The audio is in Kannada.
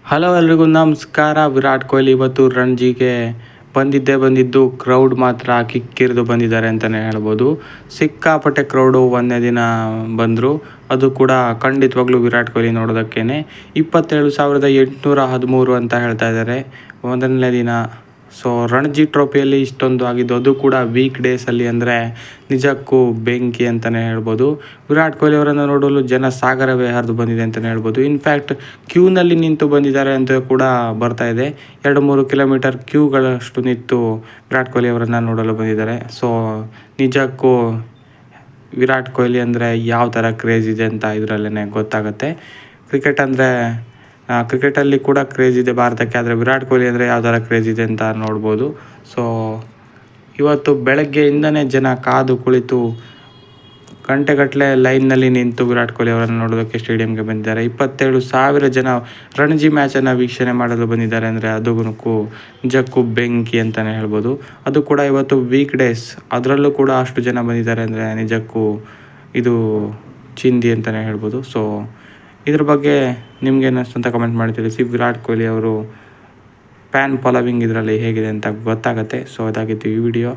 ಹಲೋ ಎಲ್ರಿಗೂ ನಮಸ್ಕಾರ. ವಿರಾಟ್ ಕೊಹ್ಲಿ ಇವತ್ತು ರಣಜಿಗೆ ಬಂದಿದ್ದು ಕ್ರೌಡ್ ಮಾತ್ರ ಕಿಕ್ಕಿರಿದು ಬಂದಿದ್ದಾರೆ ಅಂತಲೇ ಹೇಳ್ಬೋದು. ಸಿಕ್ಕಾಪಟ್ಟೆ ಕ್ರೌಡು ಒಂದೇ ದಿನ ಬಂದರು. ಅದು ಕೂಡ ಖಂಡಿತವಾಗ್ಲೂ ವಿರಾಟ್ ಕೊಹ್ಲಿ ನೋಡೋದಕ್ಕೇ 27,813 ಅಂತ ಹೇಳ್ತಾ ಇದ್ದಾರೆ ಮೊದಲನೇ ದಿನ. ಸೊ ರಣಜಿ ಟ್ರೋಫಿಯಲ್ಲಿ ಇಷ್ಟೊಂದು ಆಗಿದ್ದು, ಅದು ಕೂಡ ವೀಕ್ ಡೇಸಲ್ಲಿ ಅಂದರೆ ನಿಜಕ್ಕೂ ಬೆಂಕಿ ಅಂತಲೇ ಹೇಳ್ಬೋದು. ವಿರಾಟ್ ಕೊಹ್ಲಿ ಅವರನ್ನು ನೋಡಲು ಜನ ಸಾಗರವೇ ಹರಿದು ಬಂದಿದೆ ಅಂತಲೇ ಹೇಳ್ಬೋದು. ಇನ್ಫ್ಯಾಕ್ಟ್ ಕ್ಯೂನಲ್ಲಿ ನಿಂತು ಬಂದಿದ್ದಾರೆ ಅಂತ ಕೂಡ ಬರ್ತಾ ಇದೆ. 2-3 ಕಿಲೋಮೀಟರ್ ಕ್ಯೂಗಳಷ್ಟು ನಿಂತು ವಿರಾಟ್ ಕೊಹ್ಲಿ ಅವರನ್ನು ನೋಡಲು ಬಂದಿದ್ದಾರೆ. ಸೊ ನಿಜಕ್ಕೂ ವಿರಾಟ್ ಕೊಹ್ಲಿ ಅಂದರೆ ಯಾವ ಥರ ಕ್ರೇಜ್ ಇದೆ ಅಂತ ಇದರಲ್ಲೇ ಗೊತ್ತಾಗುತ್ತೆ. ಕ್ರಿಕೆಟಲ್ಲಿ ಕೂಡ ಕ್ರೇಜ್ ಇದೆ ಭಾರತಕ್ಕೆ, ಆದರೆ ವಿರಾಟ್ ಕೊಹ್ಲಿ ಅಂದರೆ ಯಾವ ಥರ ಕ್ರೇಜ್ ಇದೆ ಅಂತ ನೋಡ್ಬೋದು. ಸೊ ಇವತ್ತು ಬೆಳಗ್ಗೆಯಿಂದನೇ ಜನ ಕಾದು ಕುಳಿತು ಗಂಟೆಗಟ್ಟಲೆ ಲೈನ್ನಲ್ಲಿ ನಿಂತು ವಿರಾಟ್ ಕೊಹ್ಲಿ ಅವರನ್ನು ನೋಡೋದಕ್ಕೆ ಸ್ಟೇಡಿಯಂಗೆ ಬಂದಿದ್ದಾರೆ. 27,000 ಜನ ರಣಜಿ ಮ್ಯಾಚನ್ನು ವೀಕ್ಷಣೆ ಮಾಡಲು ಬಂದಿದ್ದಾರೆ ಅಂದರೆ ಅದಕ್ಕೂ ನಿಜಕ್ಕೂ ಬೆಂಕಿ ಅಂತಲೇ ಹೇಳ್ಬೋದು. ಅದು ಕೂಡ ಇವತ್ತು ವೀಕ್ ಡೇಸ್, ಅದರಲ್ಲೂ ಕೂಡ ಅಷ್ಟು ಜನ ಬಂದಿದ್ದಾರೆ ಅಂದರೆ ನಿಜಕ್ಕೂ ಇದು ಚಿಂದಿ ಅಂತಲೇ ಹೇಳ್ಬೋದು. ಸೊ ಇದ್ರ ಬಗ್ಗೆ ನಿಮಗೇನಷ್ಟು ಅಂತ ಕಮೆಂಟ್ ಮಾಡಿ ತಿಳಿಸಿ. ವಿರಾಟ್ ಕೊಹ್ಲಿ ಅವರು ಫ್ಯಾನ್ ಫಾಲೋವಿಂಗ್ ಇದರಲ್ಲಿ ಹೇಗಿದೆ ಅಂತ ಗೊತ್ತಾಗುತ್ತೆ. ಸೊ ಅದಾಗಿತ್ತು ಈ ವಿಡಿಯೋ.